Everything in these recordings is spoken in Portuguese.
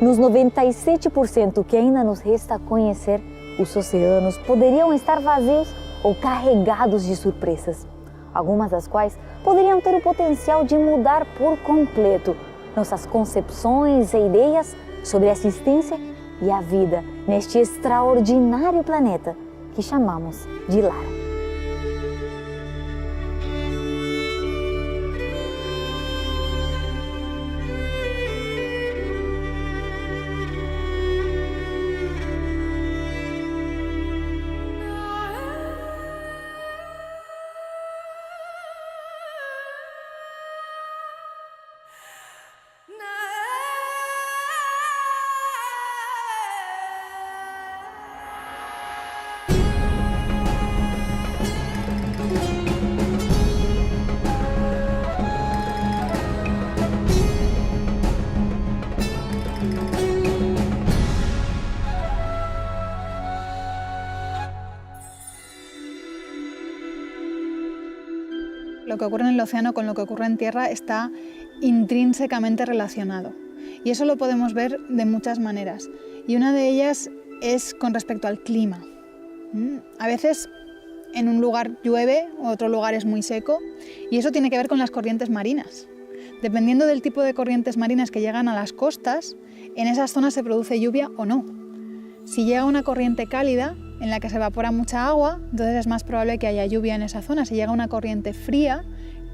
Nos 97% que ainda nos resta conhecer, os oceanos poderiam estar vazios ou carregados de surpresas, algumas das quais poderiam ter o potencial de mudar por completo nossas concepções e ideias sobre a existência e a vida neste extraordinário planeta que chamamos de lar. Lo que ocurre en el océano con lo que ocurre en tierra está intrínsecamente relacionado. Y eso lo podemos ver de muchas maneras. Y una de ellas es con respecto al clima. A veces en un lugar llueve, otro lugar es muy seco, y eso tiene que ver con las corrientes marinas. Dependiendo del tipo de corrientes marinas que llegan a las costas, en esas zonas se produce lluvia o no. Si llega una corriente cálida, en la que se evapora mucha agua, entonces es más probable que haya lluvia en esa zona. Si llega una corriente fría,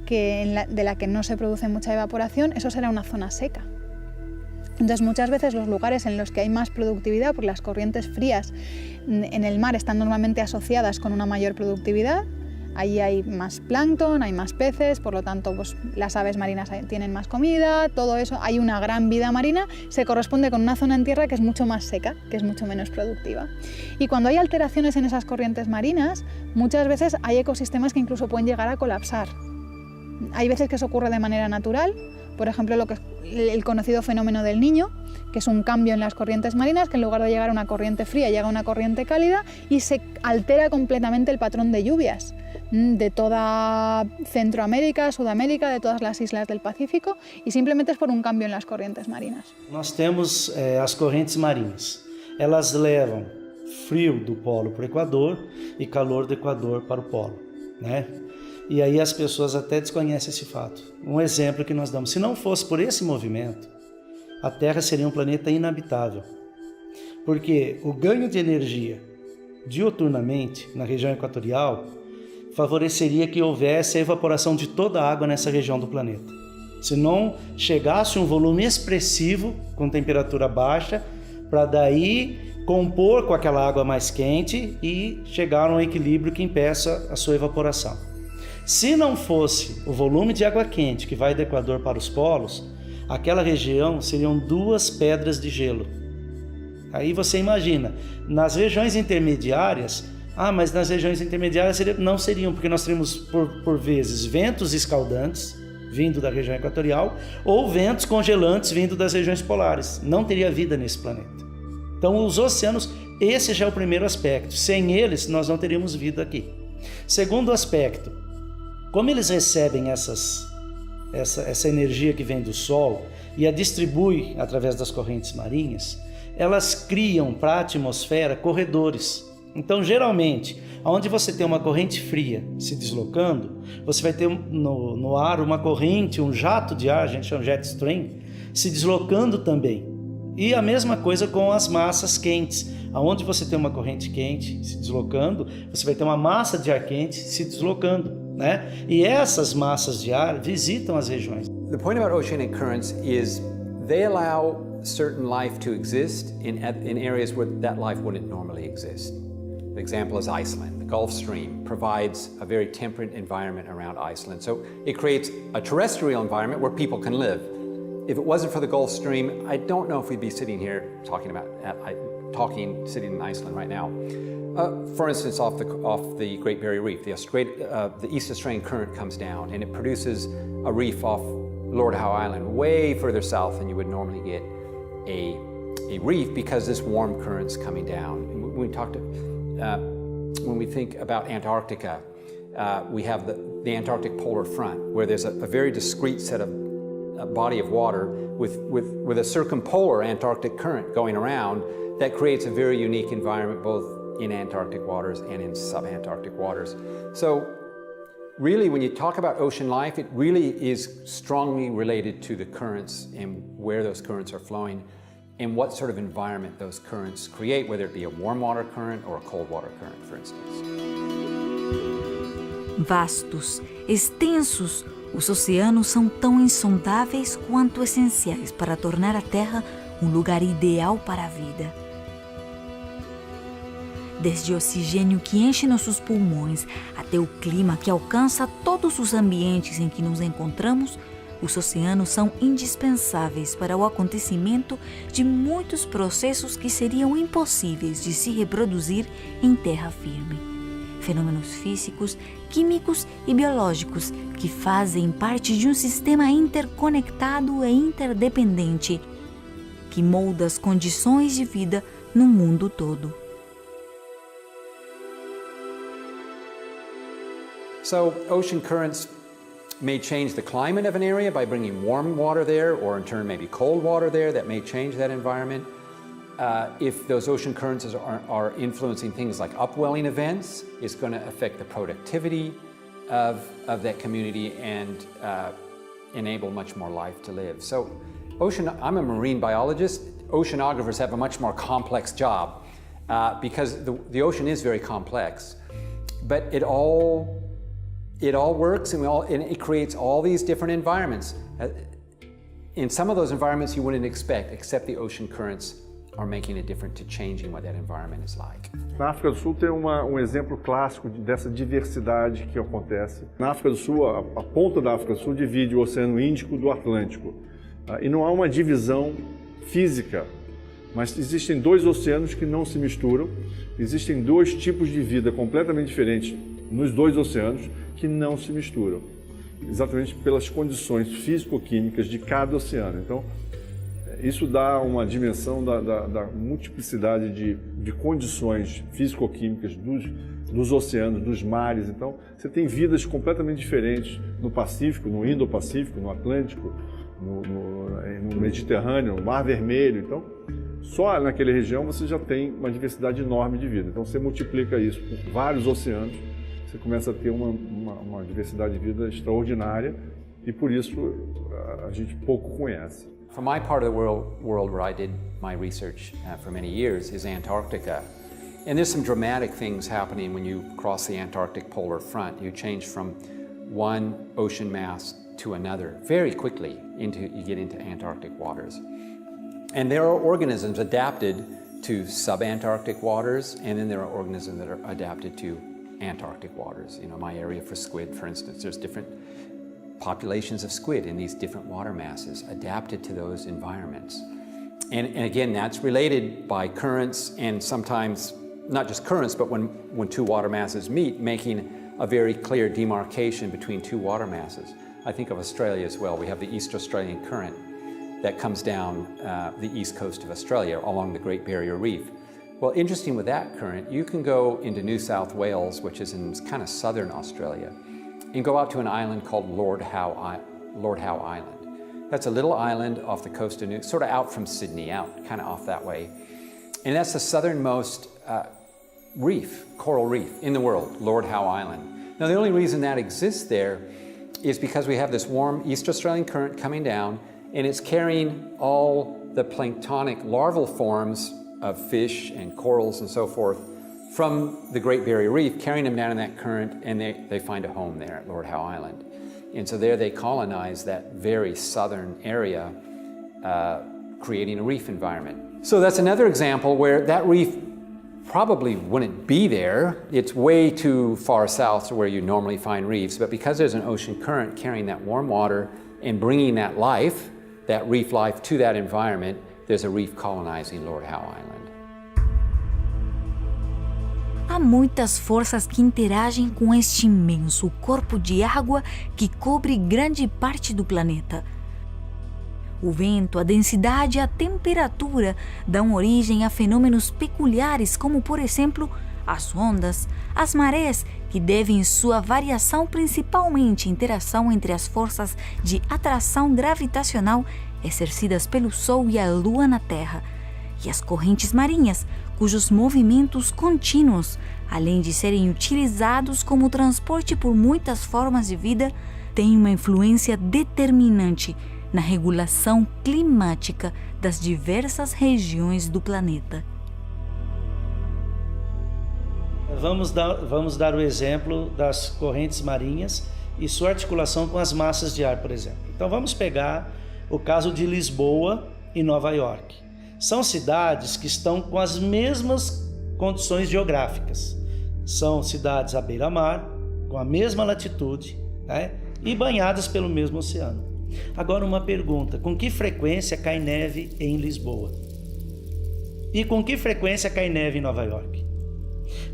de la que no se produce mucha evaporación, eso será una zona seca. Entonces muchas veces los lugares en los que hay más productividad, porque las corrientes frías en el mar están normalmente asociadas con una mayor productividad, allí hay más plancton, hay más peces, por lo tanto pues, las aves marinas tienen más comida, todo eso, hay una gran vida marina, se corresponde con una zona en tierra que es mucho más seca, que es mucho menos productiva. Y cuando hay alteraciones en esas corrientes marinas, muchas veces hay ecosistemas que incluso pueden llegar a colapsar. Hay veces que eso ocurre de manera natural, por ejemplo el conocido fenómeno del Niño, que es un cambio en las corrientes marinas, que en lugar de llegar a una corriente fría llega a una corriente cálida y se altera completamente el patrón de lluvias de toda Centroamérica, Sudamérica, de todas las islas del Pacífico, y simplemente es por un cambio en las corrientes marinas. Nós temos as correntes marinhas. Elas levam frio do polo para o Equador e calor do Equador para o polo, né? E aí as pessoas até desconhecem esse fato. Um exemplo que nós damos, se não fosse por esse movimento, a Terra seria um planeta inabitável. Porque o ganho de energia diuturnamente na região equatorial favoreceria que houvesse a evaporação de toda a água nessa região do planeta. Se não chegasse um volume expressivo com temperatura baixa, para daí compor com aquela água mais quente e chegar a um equilíbrio que impeça a sua evaporação. Se não fosse o volume de água quente que vai do Equador para os polos, aquela região seriam 2 pedras de gelo. Aí você imagina, nas regiões intermediárias, mas nas regiões intermediárias não seriam, porque nós teríamos por vezes ventos escaldantes vindo da região equatorial ou ventos congelantes vindo das regiões polares. Não teria vida nesse planeta. Então os oceanos, esse já é o primeiro aspecto. Sem eles, nós não teríamos vida aqui. Segundo aspecto, como eles recebem essa energia que vem do Sol e a distribuem através das correntes marinhas, elas criam para a atmosfera corredores. Então, geralmente, onde você tem uma corrente fria se deslocando, você vai ter no ar uma corrente, um jato de ar, a gente chama jet stream, se deslocando também. E a mesma coisa com as massas quentes. Onde você tem uma corrente quente se deslocando, você vai ter uma massa de ar quente se deslocando, né? E essas massas de ar visitam as regiões. The point about oceanic currents is they allow certain life to exist in areas where that life wouldn't normally exist. The example is Iceland. The Gulf Stream provides a very temperate environment around Iceland. So it creates a terrestrial environment where people can live. If it wasn't for the Gulf Stream, I don't know if we'd be sitting here sitting in Iceland right now. For instance, off the Great Barrier Reef, the East Australian current comes down and it produces a reef off Lord Howe Island, way further south than you would normally get a reef because this warm current's coming down. When we think about Antarctica, we have the Antarctic polar front, where there's a very discrete set of body of water with a circumpolar Antarctic current going around that creates a very unique environment both in Antarctic waters and in subantarctic waters. So really, when you talk about ocean life, it really is strongly related to the currents and where those currents are flowing and what sort of environment those currents create, whether it be a warm water current or a cold water current, for instance. Vastos, extensos, os oceanos são tão insondáveis quanto essenciais para tornar a Terra um lugar ideal para a vida. Desde o oxigênio que enche nossos pulmões até o clima que alcança todos os ambientes em que nos encontramos, os oceanos são indispensáveis para o acontecimento de muitos processos que seriam impossíveis de se reproduzir em terra firme. Fenômenos físicos, químicos e biológicos que fazem parte de um sistema interconectado e interdependente que molda as condições de vida no mundo todo. So ocean currents may change the climate of an area by bringing warm water there, or in turn maybe cold water there that may change that environment. If those ocean currents are influencing things like upwelling events, it's going to affect the productivity of that community and enable much more life to live. So I'm a marine biologist. Oceanographers have a much more complex job because the ocean is very complex, but it all works and it creates all these different environments. In some of those environments you wouldn't expect, except the ocean currents are making a difference to changing what that environment is like. Na África do Sul tem um exemplo clássico dessa diversidade que acontece. Na África do Sul, a ponta da África do Sul divide o Oceano Índico do Atlântico. E não há uma divisão física, mas existem dois oceanos que não se misturam. Existem dois tipos de vida completamente diferentes nos dois oceanos que não se misturam, exatamente pelas condições físico-químicas de cada oceano. Então, isso dá uma dimensão da multiplicidade de condições físico-químicas dos oceanos, dos mares. Então, você tem vidas completamente diferentes no Pacífico, no Indo-Pacífico, no Atlântico, no Mediterrâneo, no Mar Vermelho. Então, só naquela região você já tem uma diversidade enorme de vida. Então, você multiplica isso por vários oceanos, você começa a ter uma diversidade de vida extraordinária e, por isso, a gente pouco conhece. For my part of the world where I did my research for many years is Antarctica. And there's some dramatic things happening when you cross the Antarctic polar front. You change from one ocean mass to another very quickly. You get into Antarctic waters. And there are organisms adapted to subantarctic waters, and then there are organisms that are adapted to Antarctic waters. You know, my area for squid, for instance, there's different populations of squid in these different water masses adapted to those environments. And again, that's related by currents and sometimes not just currents, but when two water masses meet, making a very clear demarcation between two water masses. I think of Australia as well. We have the East Australian Current that comes down the east coast of Australia along the Great Barrier Reef. Well, interesting with that current, you can go into New South Wales, which is in kind of southern Australia, and go out to an island called Lord Howe Island. That's a little island off the coast of sort of out from Sydney, out kind of off that way. And that's the southernmost coral reef in the world, Lord Howe Island. Now, the only reason that exists there is because we have this warm East Australian current coming down, and it's carrying all the planktonic larval forms of fish and corals and so forth from the Great Barrier Reef, carrying them down in that current, and they find a home there at Lord Howe Island. And so there they colonize that very southern area, creating a reef environment. So that's another example where that reef probably wouldn't be there. It's way too far south to where you normally find reefs, but because there's an ocean current carrying that warm water and bringing that life, that reef life to that environment, there's a reef colonizing Lord Howe Island. Há muitas forças que interagem com este imenso corpo de água que cobre grande parte do planeta. O vento, a densidade e a temperatura dão origem a fenômenos peculiares como, por exemplo, as ondas, as marés que devem sua variação principalmente à interação entre as forças de atração gravitacional exercidas pelo Sol e a Lua na Terra, e as correntes marinhas, cujos movimentos contínuos, além de serem utilizados como transporte por muitas formas de vida, têm uma influência determinante na regulação climática das diversas regiões do planeta. Vamos dar o exemplo das correntes marinhas e sua articulação com as massas de ar, por exemplo. Então vamos pegar o caso de Lisboa e Nova York. São cidades que estão com as mesmas condições geográficas. São cidades à beira-mar, com a mesma latitude, né? E banhadas pelo mesmo oceano. Agora uma pergunta, com que frequência cai neve em Lisboa? E com que frequência cai neve em Nova York?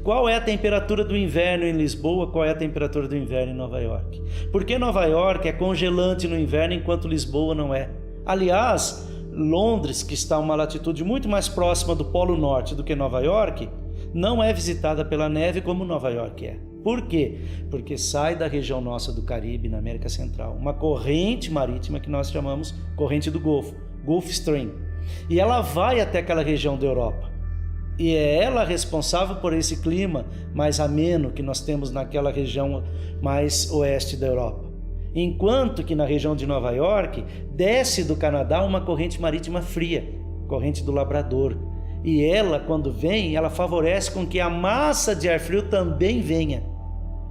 Qual é a temperatura do inverno em Lisboa? Qual é a temperatura do inverno em Nova York? Por que Nova York é congelante no inverno enquanto Lisboa não é? Aliás, Londres, que está a uma latitude muito mais próxima do Polo Norte do que Nova York, não é visitada pela neve como Nova York é. Por quê? Porque sai da região nossa do Caribe, na América Central, uma corrente marítima que nós chamamos corrente do Golfo, Gulf Stream. E ela vai até aquela região da Europa. E é ela responsável por esse clima mais ameno que nós temos naquela região mais oeste da Europa. Enquanto que na região de Nova York, desce do Canadá uma corrente marítima fria, corrente do Labrador. E ela, quando vem, ela favorece com que a massa de ar frio também venha.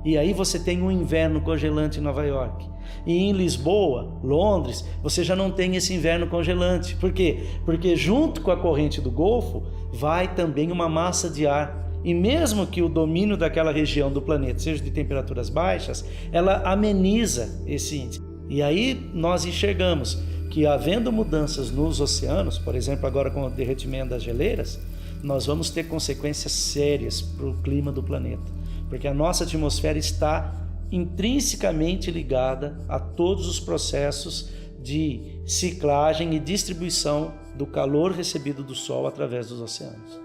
E aí você tem um inverno congelante em Nova York. E em Lisboa, Londres, você já não tem esse inverno congelante. Por quê? Porque junto com a corrente do Golfo, vai também uma massa de ar. E mesmo que o domínio daquela região do planeta seja de temperaturas baixas, ela ameniza esse índice. E aí nós enxergamos que, havendo mudanças nos oceanos, por exemplo, agora com o derretimento das geleiras, nós vamos ter consequências sérias para o clima do planeta, porque a nossa atmosfera está intrinsecamente ligada a todos os processos de ciclagem e distribuição do calor recebido do Sol através dos oceanos.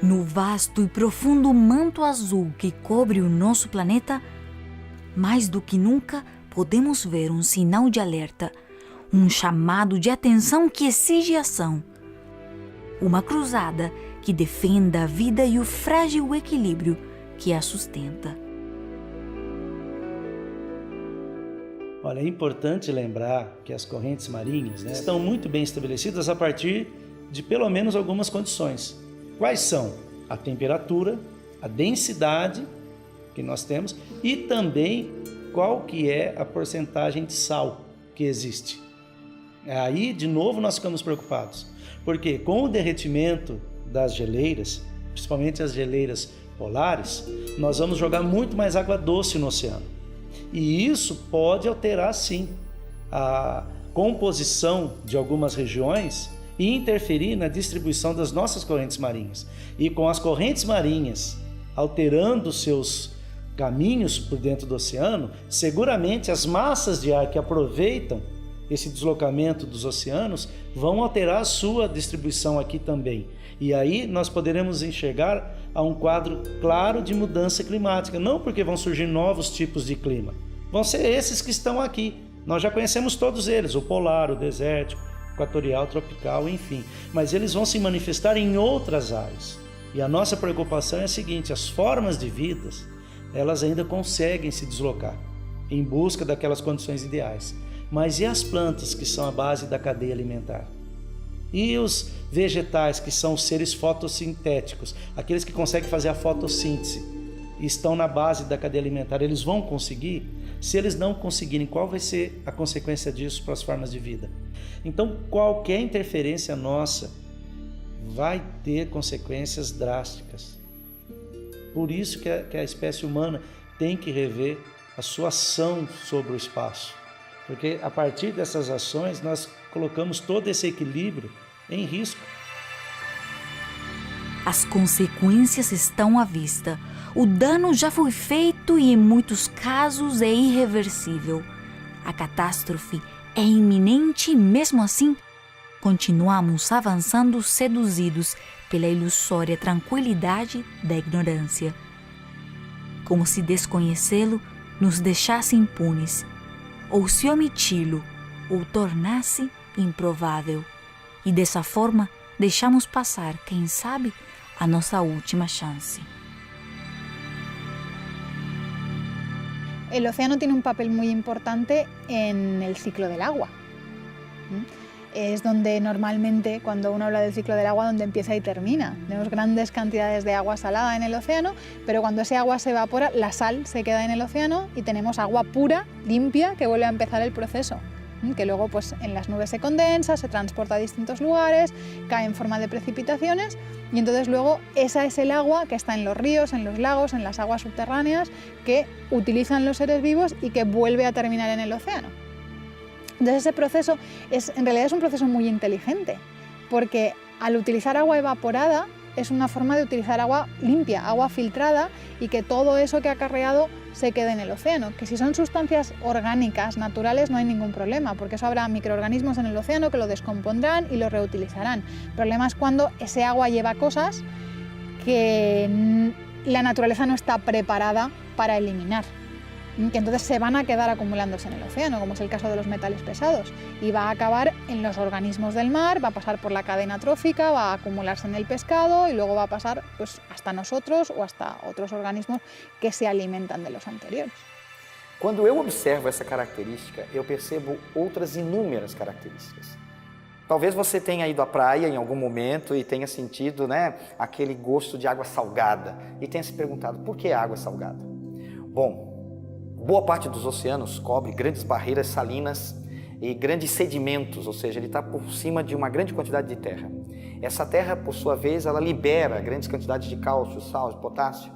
No vasto e profundo manto azul que cobre o nosso planeta, mais do que nunca podemos ver um sinal de alerta, um chamado de atenção que exige ação. Uma cruzada que defenda a vida e o frágil equilíbrio que a sustenta. Olha, é importante lembrar que as correntes marinhas, estão muito bem estabelecidas a partir de pelo menos algumas condições. Quais são? A temperatura, a densidade que nós temos e também qual que é a porcentagem de sal que existe. Aí, de novo, nós ficamos preocupados, porque com o derretimento das geleiras, principalmente as geleiras polares, nós vamos jogar muito mais água doce no oceano. E isso pode alterar, sim, a composição de algumas regiões e interferir na distribuição das nossas correntes marinhas. E com as correntes marinhas alterando seus caminhos por dentro do oceano, seguramente as massas de ar que aproveitam esse deslocamento dos oceanos vão alterar a sua distribuição aqui também. E aí nós poderemos enxergar a um quadro claro de mudança climática, não porque vão surgir novos tipos de clima, vão ser esses que estão aqui. Nós já conhecemos todos eles, o polar, o desértico, equatorial, tropical, enfim. Mas eles vão se manifestar em outras áreas. E a nossa preocupação é a seguinte: as formas de vida, elas ainda conseguem se deslocar em busca daquelas condições ideais. Mas e as plantas que são a base da cadeia alimentar? E os vegetais que são os seres fotossintéticos, aqueles que conseguem fazer a fotossíntese e estão na base da cadeia alimentar, eles vão conseguir? Se eles não conseguirem, qual vai ser a consequência disso para as formas de vida? Então, qualquer interferência nossa vai ter consequências drásticas. Por isso que a espécie humana tem que rever a sua ação sobre o espaço, porque a partir dessas ações nós colocamos todo esse equilíbrio em risco. As consequências estão à vista. O dano já foi feito e, em muitos casos, é irreversível. A catástrofe é iminente e, mesmo assim, continuamos avançando seduzidos pela ilusória tranquilidade da ignorância. como se desconhecê-lo nos deixasse impunes, ou se omiti-lo o tornasse improvável. E dessa forma deixamos passar, quem sabe, a nossa última chance. El océano tiene un papel muy importante en el ciclo del agua. Es donde normalmente, cuando uno habla del ciclo del agua, donde empieza y termina. Tenemos grandes cantidades de agua salada en el océano, pero cuando ese agua se evapora, la sal se queda en el océano y tenemos agua pura, limpia, que vuelve a empezar el proceso, que luego pues, en las nubes se condensa, se transporta a distintos lugares, cae en forma de precipitaciones y entonces luego esa es el agua que está en los ríos, en los lagos, en las aguas subterráneas que utilizan los seres vivos y que vuelve a terminar en el océano. Entonces ese proceso en realidad es un proceso muy inteligente, porque al utilizar agua evaporada es una forma de utilizar agua limpia, agua filtrada, y que todo eso que ha acarreado se quede en el océano. Que si son sustancias orgánicas, naturales, no hay ningún problema, porque eso habrá microorganismos en el océano que lo descompondrán y lo reutilizarán. El problema es cuando ese agua lleva cosas que la naturaleza no está preparada para eliminar, que entonces se van a quedar acumulándose en el océano, como es el caso de los metales pesados, y va a acabar en los organismos del mar, va a pasar por la cadena trófica, va a acumularse en el pescado y luego va a pasar pues, hasta nosotros o hasta otros organismos que se alimentan de los anteriores. Quando eu observo essa característica, eu percebo outras inúmeras características. Talvez você tenha ido à praia em algum momento e tenha sentido, né, aquele gosto de água salgada e tenha se perguntado por que água salgada. Bom, boa parte dos oceanos cobre grandes barreiras salinas e grandes sedimentos, ou seja, ele está por cima de uma grande quantidade de terra. Essa terra, por sua vez, ela libera grandes quantidades de cálcio, sal, potássio.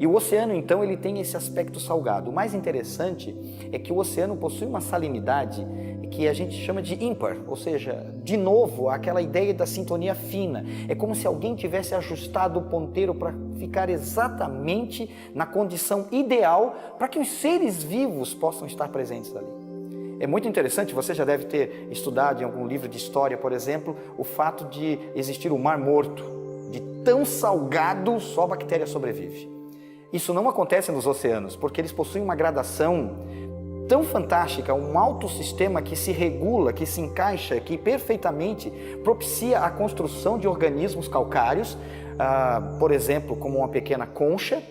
E o oceano, então, ele tem esse aspecto salgado. O mais interessante é que o oceano possui uma salinidade que a gente chama de ímpar, ou seja, de novo, aquela ideia da sintonia fina. É como se alguém tivesse ajustado o ponteiro para ficar exatamente na condição ideal para que os seres vivos possam estar presentes ali. É muito interessante, você já deve ter estudado em algum livro de história, por exemplo, o fato de existir o Mar Morto. De tão salgado, só a bactéria sobrevive. Isso não acontece nos oceanos, porque eles possuem uma gradação tão fantástica, um alto sistema que se regula, que se encaixa, que perfeitamente propicia a construção de organismos calcários, por exemplo, como uma pequena concha,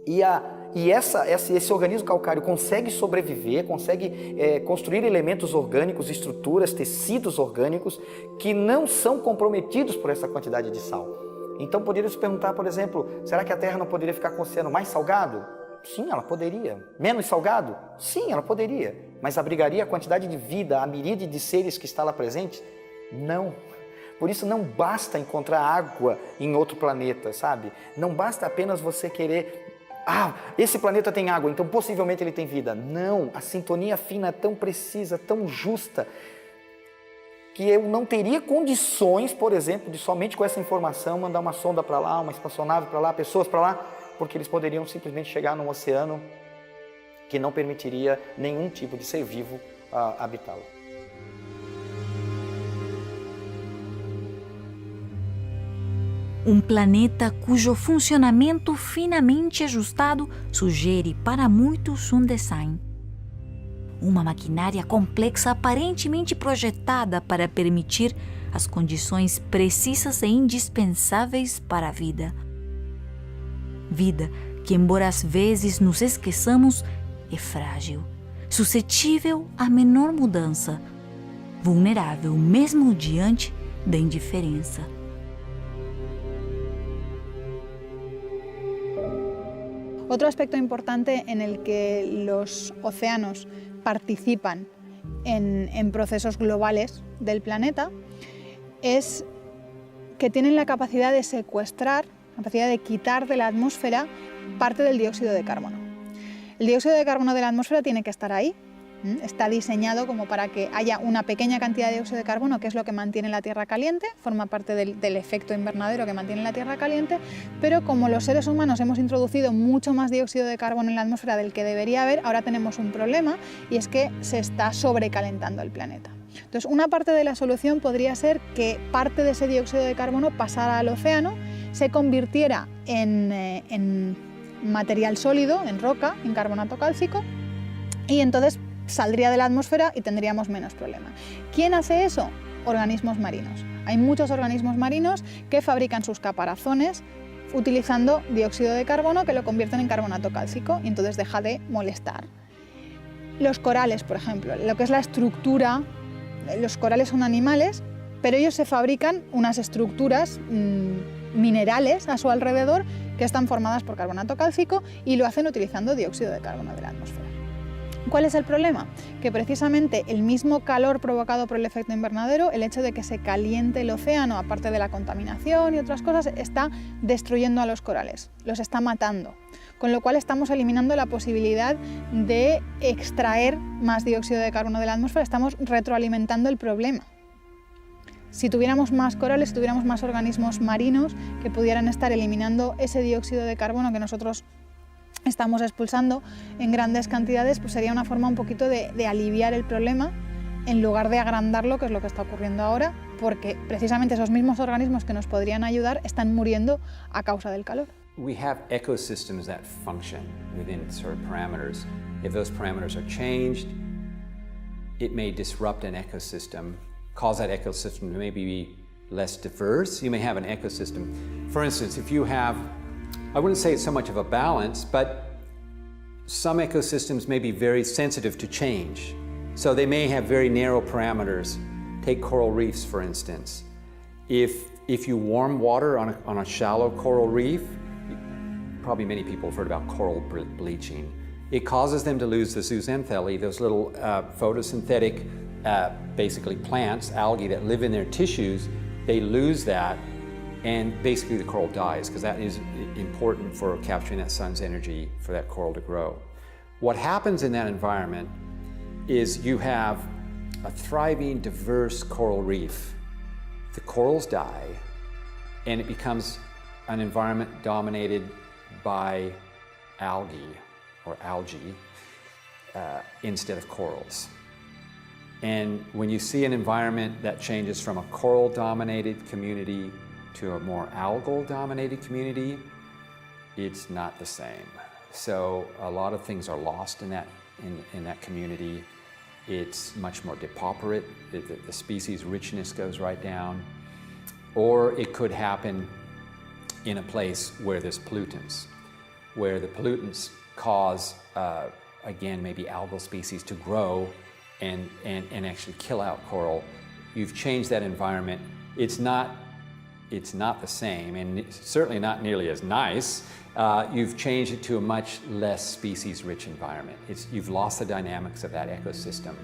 e esse organismo calcário consegue sobreviver, consegue construir elementos orgânicos, estruturas, tecidos orgânicos que não são comprometidos por essa quantidade de sal. Então poderia se perguntar, por exemplo, será que a Terra não poderia ficar com o oceano mais salgado? Sim, ela poderia. Menos salgado? Sim, ela poderia. Mas abrigaria a quantidade de vida, a miríade de seres que está lá presente? Não. Por isso não basta encontrar água em outro planeta, sabe? Não basta apenas você querer... esse planeta tem água, então possivelmente ele tem vida. Não, a sintonia fina é tão precisa, tão justa, que eu não teria condições, por exemplo, de somente com essa informação mandar uma sonda para lá, uma espaçonave para lá, pessoas para lá, porque eles poderiam simplesmente chegar num oceano que não permitiria nenhum tipo de ser vivo habitá-lo. Um planeta cujo funcionamento finamente ajustado sugere para muitos um design. Uma maquinária complexa aparentemente projetada para permitir as condições precisas e indispensáveis para a vida. Vida que, embora às vezes nos esqueçamos, é frágil, suscetível à menor mudança, vulnerável mesmo diante da indiferença. Otro aspecto importante en el que los océanos participan en procesos globales del planeta es que tienen la capacidad de secuestrar, la capacidad de quitar de la atmósfera parte del dióxido de carbono. El dióxido de carbono de la atmósfera tiene que estar ahí, está diseñado como para que haya una pequeña cantidad de dióxido de carbono, que es lo que mantiene la Tierra caliente, forma parte del efecto invernadero que mantiene la Tierra caliente, pero como los seres humanos hemos introducido mucho más dióxido de carbono en la atmósfera del que debería haber, ahora tenemos un problema y es que se está sobrecalentando el planeta. Entonces, una parte de la solución podría ser que parte de ese dióxido de carbono pasara al océano, se convirtiera en material sólido, en roca, en carbonato cálcico, y entonces saldría de la atmósfera y tendríamos menos problema. ¿Quién hace eso? Organismos marinos. Hay muchos organismos marinos que fabrican sus caparazones utilizando dióxido de carbono que lo convierten en carbonato cálcico y entonces deja de molestar. Los corales, por ejemplo, lo que es la estructura, los corales son animales, pero ellos se fabrican unas estructuras minerales a su alrededor que están formadas por carbonato cálcico y lo hacen utilizando dióxido de carbono de la atmósfera. ¿Cuál es el problema? Que precisamente el mismo calor provocado por el efecto invernadero, el hecho de que se caliente el océano, aparte de la contaminación y otras cosas, está destruyendo a los corales, los está matando. Con lo cual estamos eliminando la posibilidad de extraer más dióxido de carbono de la atmósfera, estamos retroalimentando el problema. Si tuviéramos más corales, si tuviéramos más organismos marinos que pudieran estar eliminando ese dióxido de carbono que nosotros estamos expulsando en grandes cantidades, pues sería una forma un poquito de aliviar el problema en lugar de agrandarlo, que es lo que está ocurriendo ahora, porque precisamente esos mismos organismos que nos podrían ayudar están muriendo a causa del calor. We have ecosystems that function within certain parameters. If those parameters are changed, it may disrupt an ecosystem, cause that ecosystem to maybe be less diverse. You may have an ecosystem. For instance, if you have, I wouldn't say it's so much of a balance, but some ecosystems may be very sensitive to change. So they may have very narrow parameters. Take coral reefs, for instance. If you warm water on a shallow coral reef, probably many people have heard about coral bleaching. It causes them to lose the zooxanthellae, those little photosynthetic, basically plants, algae that live in their tissues. They lose that, and basically the coral dies, because that is important for capturing that sun's energy for that coral to grow. What happens in that environment is you have a thriving, diverse coral reef. The corals die, and it becomes an environment dominated by algae instead of corals. And when you see an environment that changes from a coral-dominated community to a more algal-dominated community, it's not the same. So a lot of things are lost in that community. It's much more depauperate. The species richness goes right down. Or it could happen in a place where there's pollutants, where the pollutants cause, again, maybe algal species to grow and actually kill out coral. You've changed that environment. It's not the same, and certainly not nearly as nice. You've changed it to a much less species-rich environment. You've lost the dynamics of that ecosystem.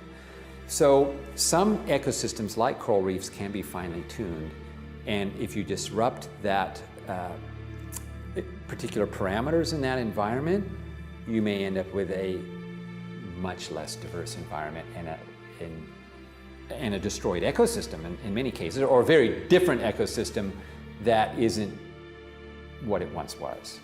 So some ecosystems like coral reefs can be finely tuned, and if you disrupt that particular parameters in that environment, you may end up with a much less diverse environment and a destroyed ecosystem in many cases, or a very different ecosystem that isn't what it once was.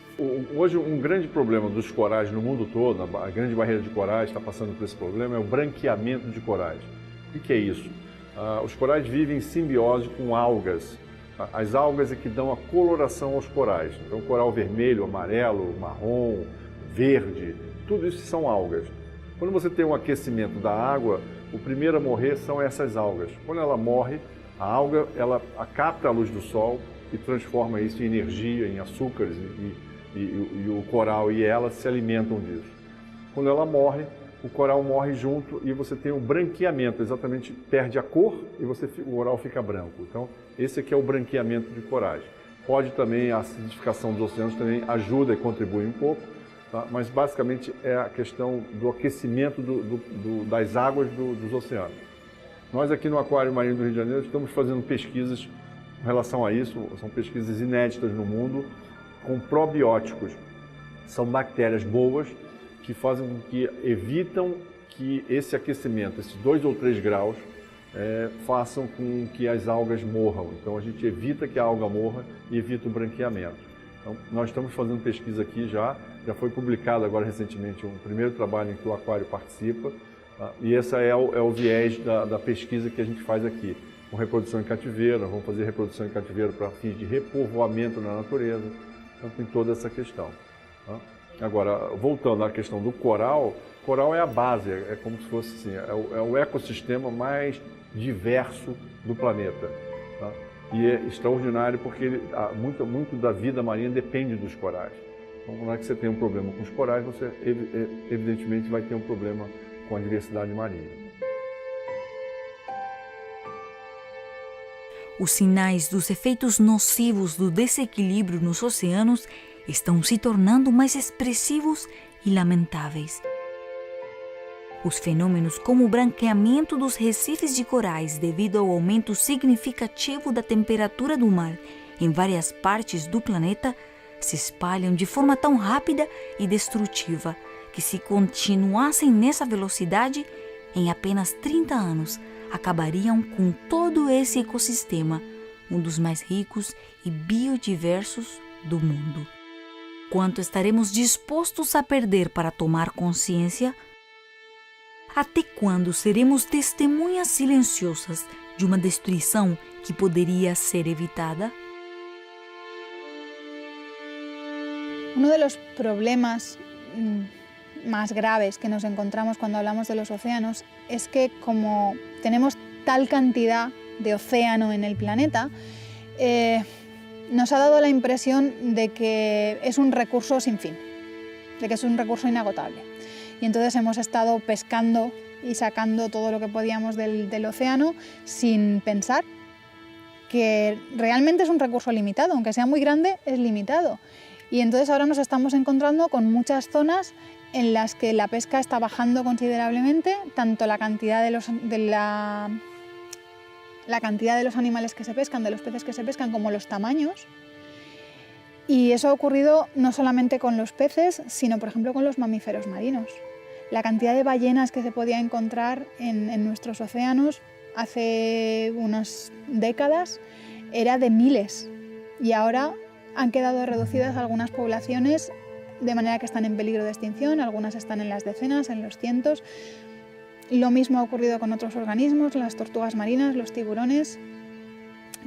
Hoje, grande problema dos corais no mundo todo, a grande barreira de corais está passando por esse problema, é o branqueamento de corais. O que é isso? Os corais vivem em simbiose com algas. As algas é que dão a coloração aos corais. Então, coral vermelho, amarelo, marrom, verde, tudo isso são algas. Quando você tem um aquecimento da água, o primeiro a morrer são essas algas. Quando ela morre, a alga ela capta a luz do sol e transforma isso em energia, em açúcares, e o coral e ela se alimentam disso. Quando ela morre, o coral morre junto e você tem um branqueamento, exatamente perde a cor e o coral fica branco. Então, esse aqui é o branqueamento de corais. Pode também, a acidificação dos oceanos também ajuda e contribui um pouco, tá? Mas basicamente é a questão do aquecimento das águas dos oceanos. Nós aqui no Aquário Marinho do Rio de Janeiro estamos fazendo pesquisas com relação a isso, são pesquisas inéditas no mundo, com probióticos. São bactérias boas que fazem com que evitam que esse aquecimento, esses 2 ou 3 graus, façam com que as algas morram. Então a gente evita que a alga morra e evita o branqueamento. Então nós estamos fazendo pesquisa aqui já foi publicado agora recentemente um primeiro trabalho em que o Aquário participa, tá? E esse é o viés da pesquisa que a gente faz aqui, com reprodução em cativeiro. Nós vamos fazer reprodução em cativeiro para fins de repovoamento na natureza. Então tem toda essa questão, tá? Agora, voltando à questão do coral, coral é a base, é como se fosse assim, é o ecossistema mais diverso do planeta. Tá? E é extraordinário porque muito da vida marinha depende dos corais. Então, quando é que você tem um problema com os corais, você evidentemente vai ter um problema com a diversidade marinha. Os sinais dos efeitos nocivos do desequilíbrio nos oceanos estão se tornando mais expressivos e lamentáveis. Os fenômenos como o branqueamento dos recifes de corais devido ao aumento significativo da temperatura do mar em várias partes do planeta se espalham de forma tão rápida e destrutiva que, se continuassem nessa velocidade, em apenas 30 anos, acabariam com todo esse ecossistema, um dos mais ricos e biodiversos do mundo. Quanto estaremos dispostos a perder para tomar consciência? Até quando seremos testemunhas silenciosas de uma destruição que poderia ser evitada? Uno de los problemas más graves que nos encontramos cuando hablamos de los océanos es que, como tenemos tal cantidad de océano en el planeta, nos ha dado la impresión de que es un recurso sin fin, de que es un recurso inagotable. Y entonces hemos estado pescando y sacando todo lo que podíamos del océano sin pensar que realmente es un recurso limitado, aunque sea muy grande, es limitado. Y entonces ahora nos estamos encontrando con muchas zonas en las que la pesca está bajando considerablemente, tanto la cantidad la cantidad de los animales que se pescan, de los peces que se pescan, como los tamaños. Y eso ha ocurrido no solamente con los peces, sino por ejemplo con los mamíferos marinos. La cantidad de ballenas que se podía encontrar en nuestros océanos hace unas décadas era de miles, y ahora han quedado reducidas algunas poblaciones de manera que están en peligro de extinción, algunas están en las decenas, en los cientos. Lo mismo ha ocurrido con otros organismos, las tortugas marinas, los tiburones.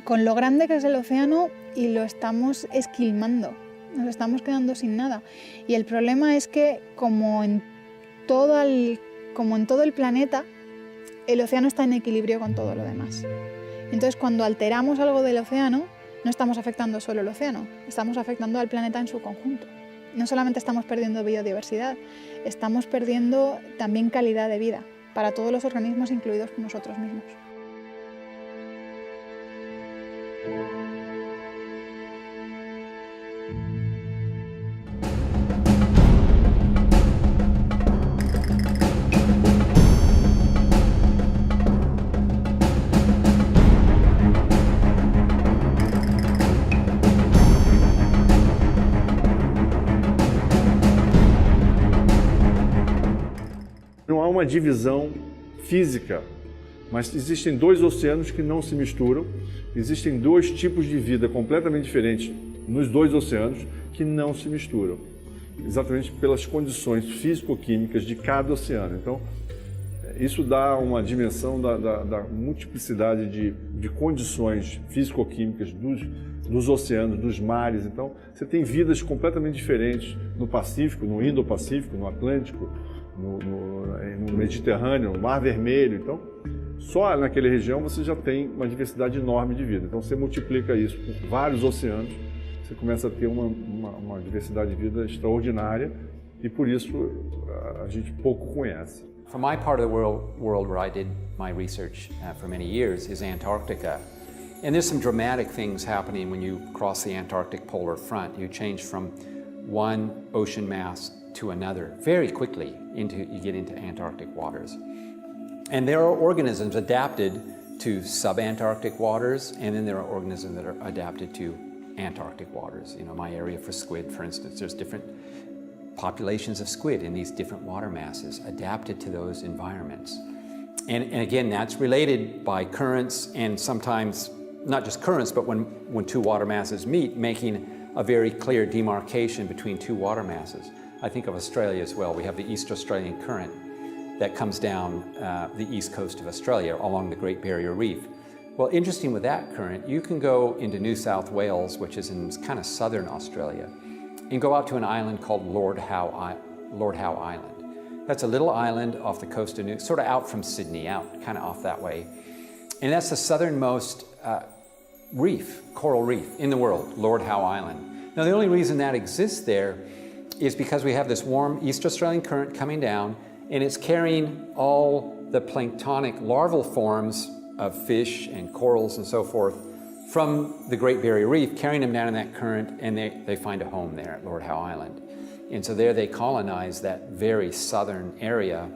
Con lo grande que es el océano, y lo estamos esquilmando, nos estamos quedando sin nada. Y el problema es que, como en todo el planeta, el océano está en equilibrio con todo lo demás. Entonces, cuando alteramos algo del océano, no estamos afectando solo el océano, estamos afectando al planeta en su conjunto. No solamente estamos perdiendo biodiversidad, estamos perdiendo también calidad de vida para todos los organismos, incluidos nosotros mismos. Não há uma divisão física, mas existem dois oceanos que não se misturam, existem dois tipos de vida completamente diferentes nos dois oceanos que não se misturam, exatamente pelas condições físico-químicas de cada oceano. Então, isso dá uma dimensão da multiplicidade de condições físico-químicas dos oceanos, dos mares. Então, você tem vidas completamente diferentes no Pacífico, no Indo-Pacífico, no Atlântico, no Mediterrâneo, no Mar Vermelho. Então, só naquela região você já tem uma diversidade enorme de vida. Então, você multiplica isso por vários oceanos, você começa a ter uma diversidade de vida extraordinária, e por isso a gente pouco conhece. For my part of the world where I did my research for many years is Antarctica. And there's some dramatic things happening when you cross the Antarctic polar front. You change from one ocean mass to another very quickly. You get into Antarctic waters. And there are organisms adapted to subantarctic waters, and then there are organisms that are adapted to Antarctic waters. You know, my area for squid, for instance, there's different populations of squid in these different water masses adapted to those environments. And again, that's related by currents, and sometimes not just currents, but when two water masses meet, making a very clear demarcation between two water masses. I think of Australia as well. We have the East Australian Current that comes down the east coast of Australia along the Great Barrier Reef. Well, interesting with that current, you can go into New South Wales, which is in kind of southern Australia, and go out to an island called Lord Howe Island. That's a little island off the coast of New, sort of out from Sydney, out kind of off that way. And that's the southernmost coral reef in the world, Lord Howe Island. Now the only reason that exists there is because we have this warm East Australian current coming down, and it's carrying all the planktonic larval forms of fish and corals and so forth from the Great Barrier Reef, carrying them down in that current, and they find a home there at Lord Howe Island. And so there they colonize that very southern area,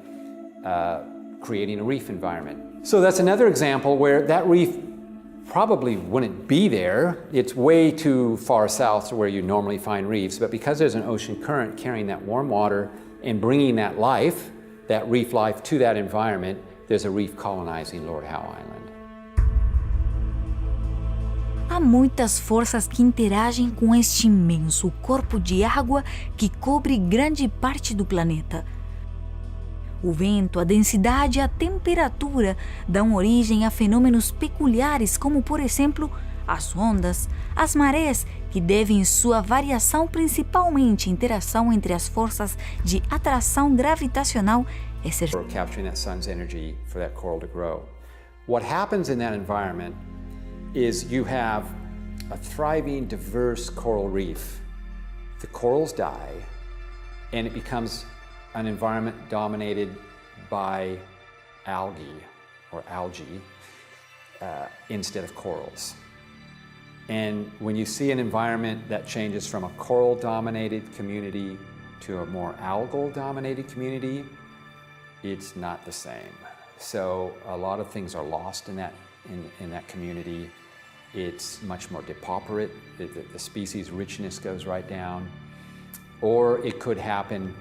creating a reef environment. So that's another example where that reef probably wouldn't be there. It's way too far south to where you normally find reefs, but because there's an ocean current carrying that warm water and bringing that life, that reef life to that environment, there's a reef colonizing Lord Howe Island. Há muitas forças que interagem com este imenso corpo de água que cobre grande parte do planeta. O vento, a densidade e a temperatura dão origem a fenômenos peculiares como, por exemplo, as ondas, as marés, que devem sua variação principalmente à interação entre as forças de atração gravitacional capturing that sun's energy for that coral to grow. What happens in that environment is you have a thriving, diverse coral reef. The corals die, and it becomes an environment dominated by algae instead of corals. And when you see an environment that changes from a coral-dominated community to a more algal-dominated community, it's not the same. So a lot of things are lost in that community. It's much more depauperate. The species richness goes right down. Or it could happen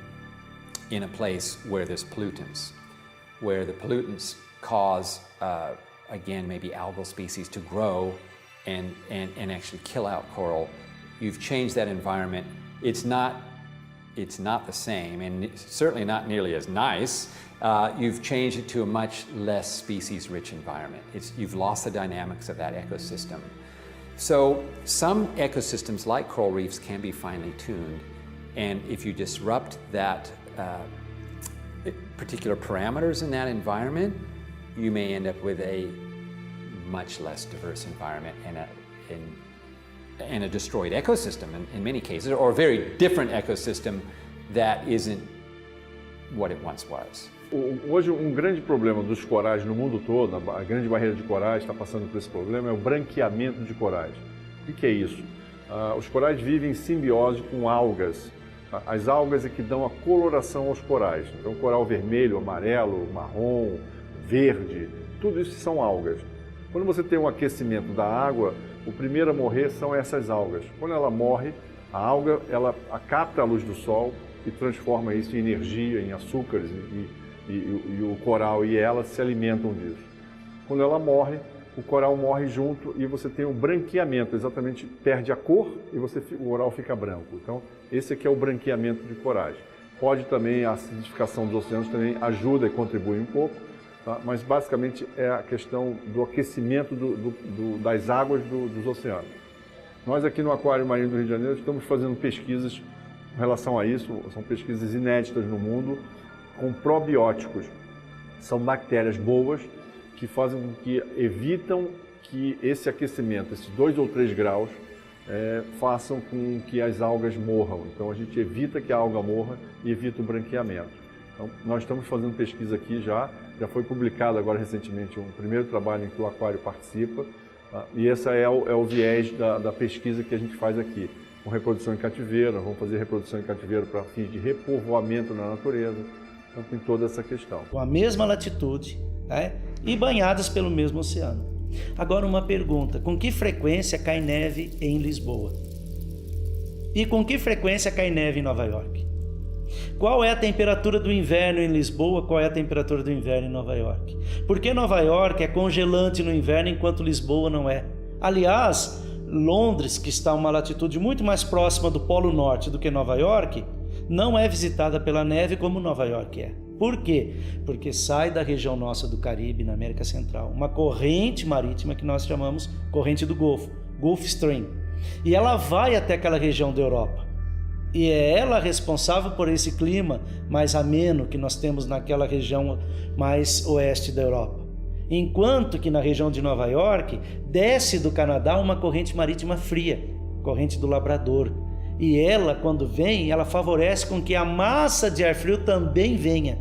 in a place where there's pollutants, where the pollutants cause, again, maybe algal species to grow and actually kill out coral. You've changed that environment. It's not the same, and certainly not nearly as nice. You've changed it to a much less species-rich environment. You've lost the dynamics of that ecosystem. So some ecosystems, like coral reefs, can be finely tuned, and if you disrupt that particular parameters in that environment, you may end up with a much less diverse environment and a destroyed ecosystem in many cases, or a very different ecosystem that isn't what it once was. Hoje, grande problema dos corais no mundo todo, a grande barreira de corais está passando por esse problema, é o branqueamento de corais. O que é isso? Os corais vivem em simbiose com algas. As algas é que dão a coloração aos corais. Então, coral vermelho, amarelo, marrom, verde, tudo isso são algas. Quando você tem um aquecimento da água, o primeiro a morrer são essas algas. Quando ela morre, a alga ela capta a luz do sol e transforma isso em energia, em açúcares, e o coral e ela se alimentam disso. Quando ela morre, o coral morre junto e você tem um branqueamento, exatamente perde a cor e o coral fica branco. Então, esse aqui é o branqueamento de corais. Pode também, a acidificação dos oceanos também ajuda e contribui um pouco, tá? Mas basicamente é a questão do aquecimento das águas dos oceanos. Nós aqui no Aquário Marinho do Rio de Janeiro estamos fazendo pesquisas em relação a isso, são pesquisas inéditas no mundo, com probióticos. São bactérias boas que fazem com que evitam que esse aquecimento, esses 2 ou 3 graus, façam com que as algas morram. Então a gente evita que a alga morra e evita o branqueamento. Então nós estamos fazendo pesquisa aqui já foi publicado agora recentemente um primeiro trabalho em que o aquário participa, tá? E esse é o viés da pesquisa que a gente faz aqui. Com reprodução em cativeiro, vamos fazer reprodução em cativeiro para fins de repovoamento na natureza. Então tem toda essa questão. Com a mesma latitude, né? E banhadas pelo mesmo oceano. Agora uma pergunta, com que frequência cai neve em Lisboa? E com que frequência cai neve em Nova York? Qual é a temperatura do inverno em Lisboa? Qual é a temperatura do inverno em Nova York? Por que Nova York é congelante no inverno enquanto Lisboa não é? Aliás, Londres, que está a uma latitude muito mais próxima do Polo Norte do que Nova York, não é visitada pela neve como Nova York é. Por quê? Porque sai da região nossa do Caribe, na América Central, uma corrente marítima que nós chamamos corrente do Golfo, Gulf Stream. E ela vai até aquela região da Europa. E é ela responsável por esse clima mais ameno que nós temos naquela região mais oeste da Europa. Enquanto que na região de Nova York, desce do Canadá uma corrente marítima fria, corrente do Labrador. E ela, quando vem, ela favorece com que a massa de ar frio também venha.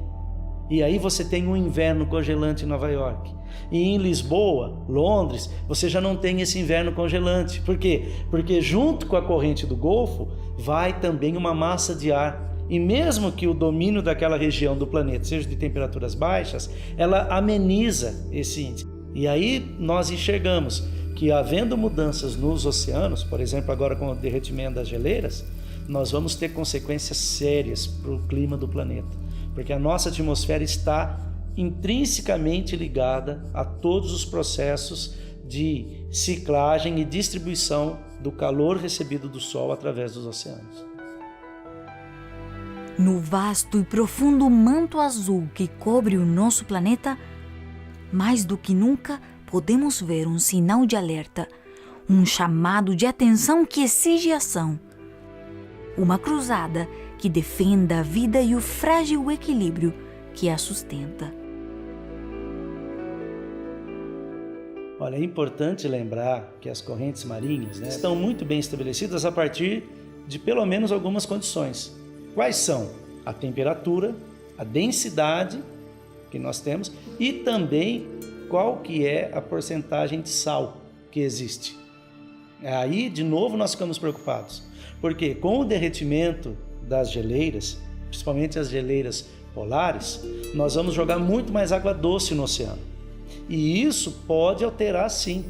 E aí você tem um inverno congelante em Nova York. E em Lisboa, Londres, você já não tem esse inverno congelante. Por quê? Porque junto com a corrente do Golfo, vai também uma massa de ar. E mesmo que o domínio daquela região do planeta seja de temperaturas baixas, ela ameniza esse índice. E aí nós enxergamos que, havendo mudanças nos oceanos, por exemplo, agora com o derretimento das geleiras, nós vamos ter consequências sérias para o clima do planeta. Porque a nossa atmosfera está intrinsecamente ligada a todos os processos de ciclagem e distribuição do calor recebido do Sol através dos oceanos. No vasto e profundo manto azul que cobre o nosso planeta, mais do que nunca podemos ver um sinal de alerta, um chamado de atenção que exige ação. Uma cruzada que defenda a vida e o frágil equilíbrio que a sustenta. Olha, é importante lembrar que as correntes marinhas, estão muito bem estabelecidas a partir de pelo menos algumas condições. Quais são? A temperatura, a densidade que nós temos e também qual que é a porcentagem de sal que existe. Aí, de novo, nós ficamos preocupados, porque com o derretimento das geleiras, principalmente as geleiras polares, nós vamos jogar muito mais água doce no oceano. E isso pode alterar, sim,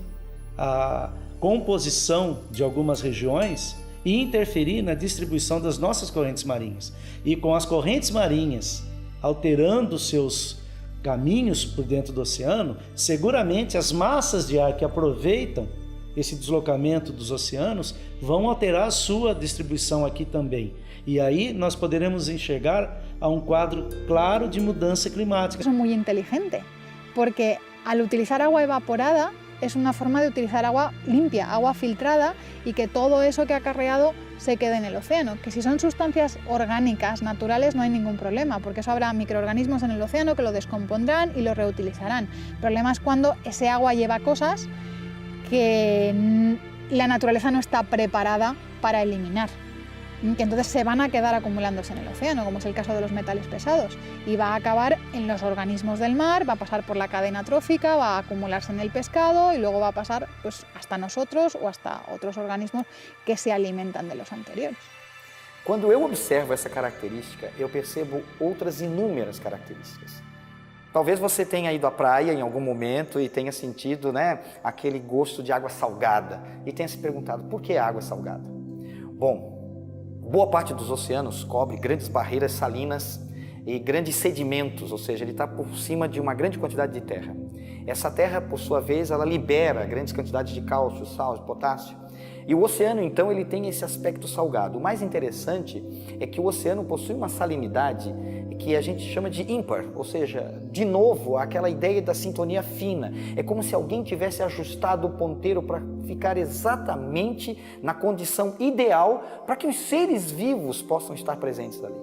a composição de algumas regiões e interferir na distribuição das nossas correntes marinhas. E com as correntes marinhas alterando seus caminhos por dentro do oceano, seguramente as massas de ar que aproveitam esse deslocamento dos oceanos vão alterar a sua distribuição aqui também. E aí nós poderemos enxergar a um quadro claro de mudança climática. Eso es muy inteligente, porque al utilizar agua evaporada es una forma de utilizar agua limpia, agua filtrada, y que todo eso que ha acarreado se quede en el océano. Que si son sustancias orgánicas, naturales, no hay ningún problema, porque eso habrá microorganismos en el océano que lo descompondrán y lo reutilizarán. El problema es cuando ese agua lleva cosas que la naturaleza no está preparada para eliminar, que entonces se van a quedar acumulándose en el océano, como es el caso de los metales pesados, y va a acabar en los organismos del mar, va a pasar por la cadena trófica, va a acumularse en el pescado y luego va a pasar pues, hasta nosotros o hasta otros organismos que se alimentan de los anteriores. Quando eu observo essa característica, eu percebo outras inúmeras características. Talvez você tenha ido à praia em algum momento e tenha sentido, aquele gosto de água salgada e tenha se perguntado, por que água salgada? Bom, boa parte dos oceanos cobre grandes barreiras salinas e grandes sedimentos, ou seja, ele está por cima de uma grande quantidade de terra. Essa terra, por sua vez, ela libera grandes quantidades de cálcio, sal, de potássio. E o oceano, então, ele tem esse aspecto salgado. O mais interessante é que o oceano possui uma salinidade que a gente chama de ímpar, ou seja, de novo, aquela ideia da sintonia fina. É como se alguém tivesse ajustado o ponteiro para ficar exatamente na condição ideal para que os seres vivos possam estar presentes ali.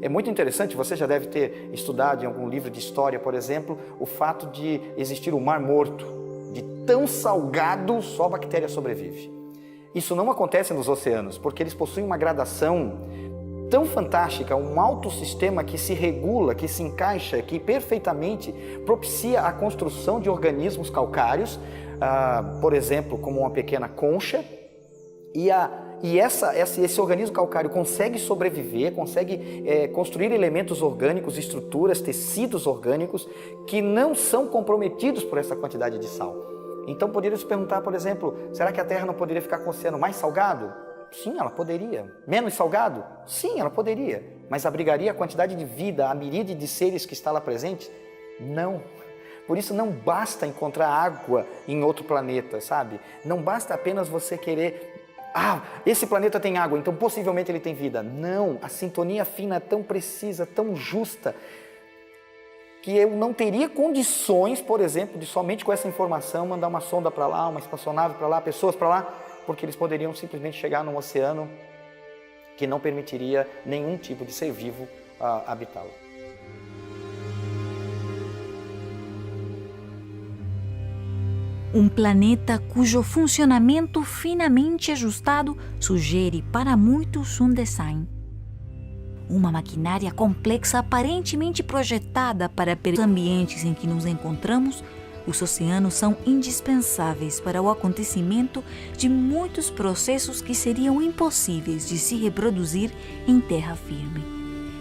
É muito interessante, você já deve ter estudado em algum livro de história, por exemplo, o fato de existir o Mar Morto. De tão salgado, só a bactéria sobrevive. Isso não acontece nos oceanos, porque eles possuem uma gradação tão fantástica, um alto sistema que se regula, que se encaixa, que perfeitamente propicia a construção de organismos calcários, por exemplo, como uma pequena concha, e esse organismo calcário consegue sobreviver, consegue construir elementos orgânicos, estruturas, tecidos orgânicos que não são comprometidos por essa quantidade de sal. Então poderia se perguntar, por exemplo, será que a Terra não poderia ficar com o oceano mais salgado? Sim, ela poderia. Menos salgado? Sim, ela poderia. Mas abrigaria a quantidade de vida, a miríade de seres que está lá presente? Não. Por isso não basta encontrar água em outro planeta, sabe? Não basta apenas você querer... esse planeta tem água, então possivelmente ele tem vida. Não, a sintonia fina é tão precisa, tão justa, que eu não teria condições, por exemplo, de somente com essa informação mandar uma sonda para lá, uma espaçonave para lá, pessoas para lá, porque eles poderiam simplesmente chegar num oceano que que não permitiria nenhum tipo de ser vivo habitá-lo. Um planeta cujo funcionamento finamente ajustado sugere para muitos um design. Uma maquinária complexa aparentemente projetada para os ambientes em que nos encontramos, os oceanos são indispensáveis para o acontecimento de muitos processos que seriam impossíveis de se reproduzir em terra firme.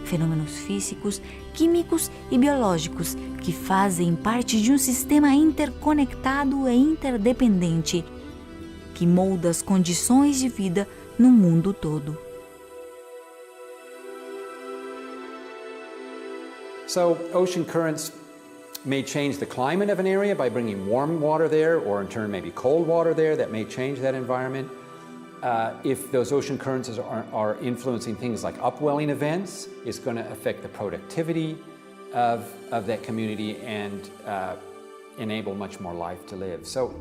Fenômenos físicos, químicos e biológicos que fazem parte de um sistema interconectado e interdependente que molda as condições de vida no mundo todo. So ocean currents may change the climate of an area by bringing warm water there, or in turn maybe cold water there that may change that environment. If those ocean currents are influencing things like upwelling events, it's going to affect the productivity of that community and enable much more life to live. So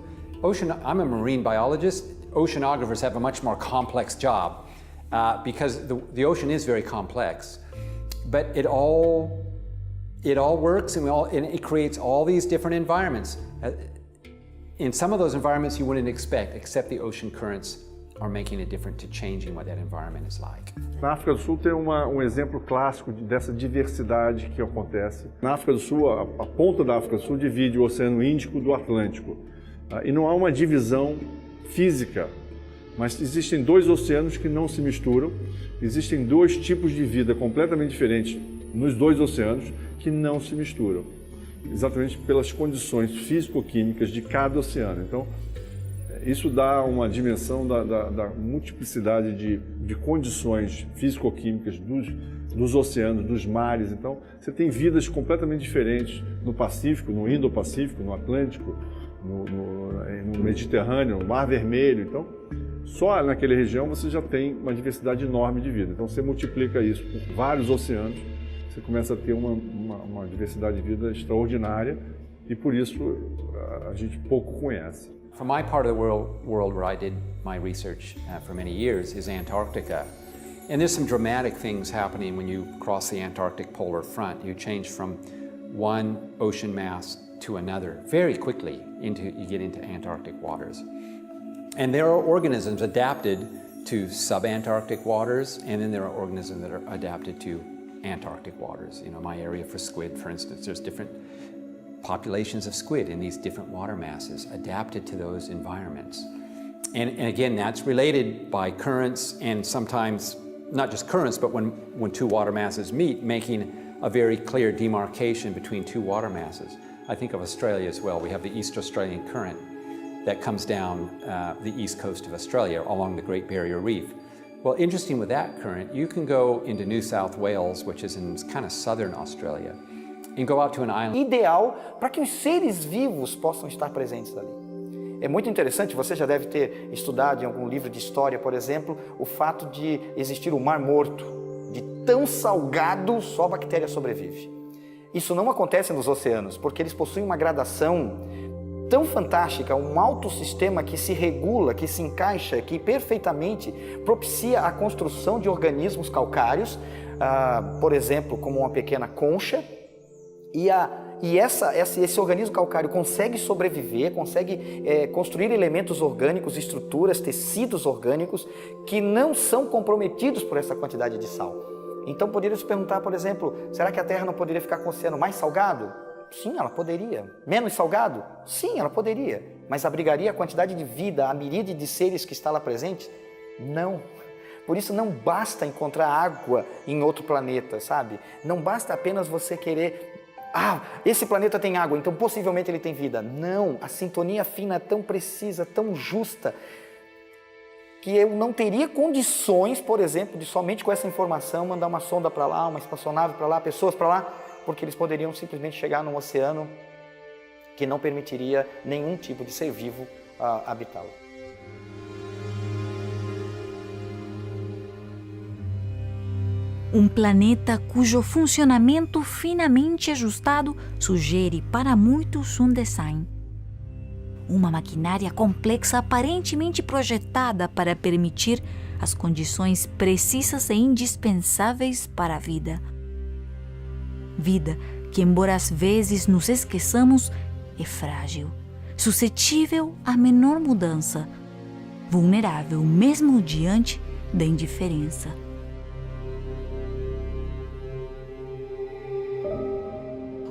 I'm a marine biologist. Oceanographers have a much more complex job because the ocean is very complex, but it all works and it creates all these different environments. In some of those environments you wouldn't expect, except the ocean currents are making a difference to changing what that environment is like. Na África do Sul tem um exemplo clássico dessa diversidade que acontece. Na África do Sul, a ponta da África do Sul divide o Oceano Índico do Atlântico. E não há uma divisão física, mas existem dois oceanos que não se misturam, existem dois tipos de vida completamente diferentes nos dois oceanos que não se misturam, exatamente pelas condições físico-químicas de cada oceano. Então, isso dá uma dimensão da multiplicidade de condições físico-químicas dos oceanos, dos mares. Então, você tem vidas completamente diferentes no Pacífico, no Indo-Pacífico, no Atlântico, no Mediterrâneo, no Mar Vermelho. Então, só naquela região você já tem uma diversidade enorme de vida. Então, você multiplica isso por vários oceanos, você começa a ter uma diversidade de vida extraordinária e, por isso, a gente pouco conhece. For my part of the world where I did my research for many years is Antarctica. And there's some dramatic things happening when you cross the Antarctic polar front. You change from one ocean mass to another very quickly. You get into Antarctic waters. And there are organisms adapted to subantarctic waters, and then there are organisms that are adapted to Antarctic waters. You know, my area for squid, for instance, there's different populations of squid in these different water masses adapted to those environments. And again, that's related by currents and sometimes not just currents, but when two water masses meet, making a very clear demarcation between two water masses. I think of Australia as well. We have the East Australian Current that comes down the east coast of Australia along the Great Barrier Reef. Well, interesting with that current, you can go into New South Wales, which is in kind of southern Australia, and go out to an island. Ideal para que os seres vivos possam estar presentes ali. É muito interessante, você já deve ter estudado em algum livro de história, por exemplo, o fato de existir o Mar Morto, de tão salgado só a bactéria sobrevive. Isso não acontece nos oceanos, porque eles possuem uma gradação tão fantástica, um alto sistema que se regula, que se encaixa, que perfeitamente propicia a construção de organismos calcários, por exemplo, como uma pequena concha, e esse organismo calcário consegue sobreviver, consegue construir elementos orgânicos, estruturas, tecidos orgânicos que não são comprometidos por essa quantidade de sal. Então poderia se perguntar, por exemplo, será que a Terra não poderia ficar com o oceano mais salgado? Sim, ela poderia. Menos salgado? Sim, ela poderia. Mas abrigaria a quantidade de vida, a miríade de seres que está lá presente? Não. Por isso não basta encontrar água em outro planeta, sabe? Não basta apenas você querer... esse planeta tem água, então possivelmente ele tem vida. Não, a sintonia fina é tão precisa, tão justa, que eu não teria condições, por exemplo, de somente com essa informação mandar uma sonda para lá, uma espaçonave para lá, pessoas para lá, porque eles poderiam simplesmente chegar num oceano que não permitiria nenhum tipo de ser vivo habitá-lo. Um planeta cujo funcionamento finamente ajustado sugere para muitos um design. Uma maquinária complexa aparentemente projetada para permitir as condições precisas e indispensáveis para a vida. Vida que, embora às vezes nos esqueçamos, é frágil, suscetível à menor mudança, vulnerável mesmo diante da indiferença.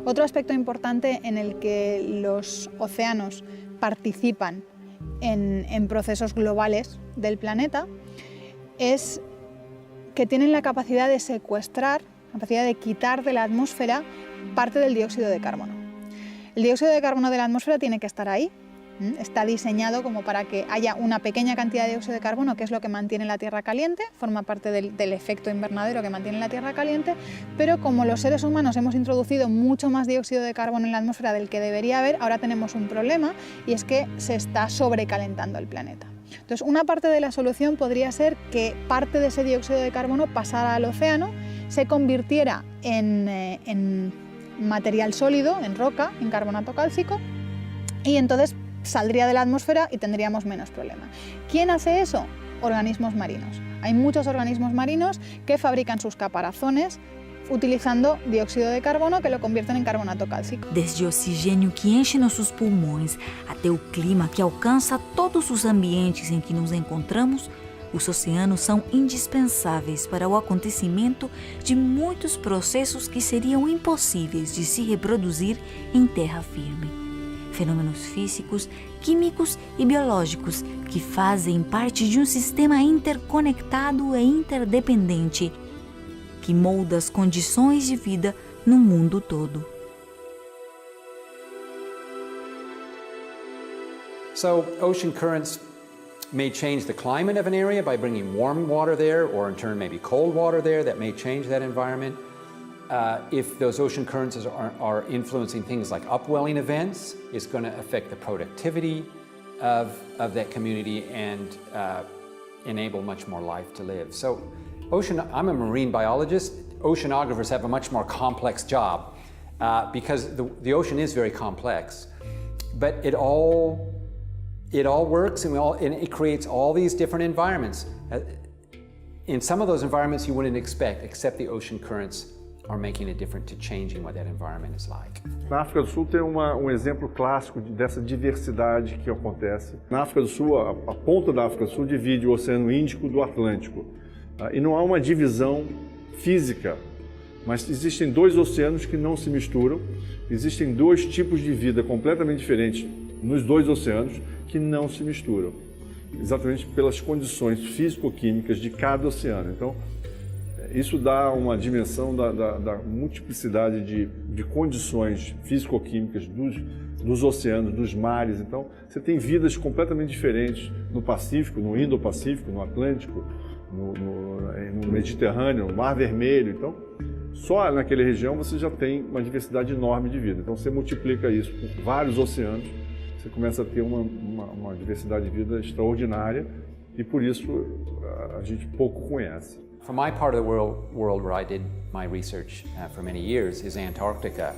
Otro aspecto importante en el que los océanos participan en procesos globales del planeta es que tienen la capacidad de secuestrar, la capacidad de quitar de la atmósfera parte del dióxido de carbono. El dióxido de carbono de la atmósfera tiene que estar ahí, está diseñado como para que haya una pequeña cantidad de dióxido de carbono, que es lo que mantiene la Tierra caliente, forma parte del efecto invernadero que mantiene la Tierra caliente, pero como los seres humanos hemos introducido mucho más dióxido de carbono en la atmósfera del que debería haber, ahora tenemos un problema y es que se está sobrecalentando el planeta. Entonces, una parte de la solución podría ser que parte de ese dióxido de carbono pasara al océano, se convirtiera en material sólido, en roca, en carbonato cálcico, y entonces saldría de la atmósfera y tendríamos menos problema. ¿Quién hace eso? Organismos marinos. Hay muchos organismos marinos que fabrican sus caparazones utilizando dióxido de carbono que lo convierten en carbonato cálcico. Desde o oxigênio que enche nossos pulmões até o clima que alcança todos os ambientes em que nos encontramos, os oceanos são indispensáveis para o acontecimento de muitos processos que seriam impossíveis de se reproduzir em terra firme. Fenômenos físicos, químicos e biológicos que fazem parte de um sistema interconectado e interdependente que molda as condições de vida no mundo todo. So ocean currents may change the climate of an area by bringing warm water there, or in turn maybe cold water there that may change that environment. If those ocean currents are influencing things like upwelling events, it's going to affect the productivity of that community and enable much more life to live. So I'm a marine biologist. Oceanographers have a much more complex job because the ocean is very complex, but it all works and it creates all these different environments. In some of those environments you wouldn't expect, except the ocean currents are making a difference to changing what that environment is like. Na África do Sul tem um exemplo clássico dessa diversidade que acontece. Na África do Sul, a ponta da África do Sul divide o Oceano Índico do Atlântico. E não há uma divisão física, mas existem dois oceanos que não se misturam, existem dois tipos de vida completamente diferentes nos dois oceanos que não se misturam, exatamente pelas condições físico-químicas de cada oceano. Então, isso dá uma dimensão da multiplicidade de condições físico-químicas dos oceanos, dos mares. Então, você tem vidas completamente diferentes no Pacífico, no Indo-Pacífico, no Atlântico, no Mediterrâneo, no Mar Vermelho. Então, só naquela região você já tem uma diversidade enorme de vida. Então, você multiplica isso por vários oceanos, você começa a ter uma diversidade de vida extraordinária e, por isso, a gente pouco conhece. For my part of the world where I did my research for many years is Antarctica.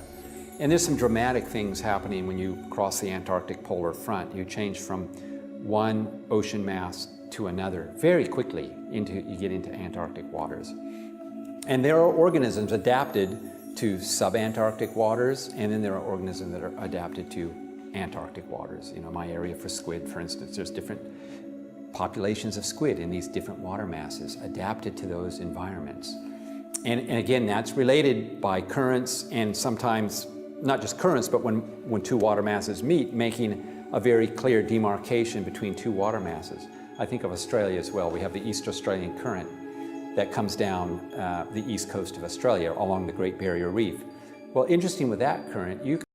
And there's some dramatic things happening when you cross the Antarctic polar front. You change from one ocean mass to another very quickly. You get into Antarctic waters. And there are organisms adapted to subantarctic waters, and then there are organisms that are adapted to Antarctic waters. You know, my area for squid, for instance, there's different populations of squid in these different water masses adapted to those environments. And again, that's related by currents and sometimes not just currents, but when two water masses meet, making a very clear demarcation between two water masses. I think of Australia as well. We have the East Australian Current that comes down the east coast of Australia along the Great Barrier Reef. Well, interesting with that current, you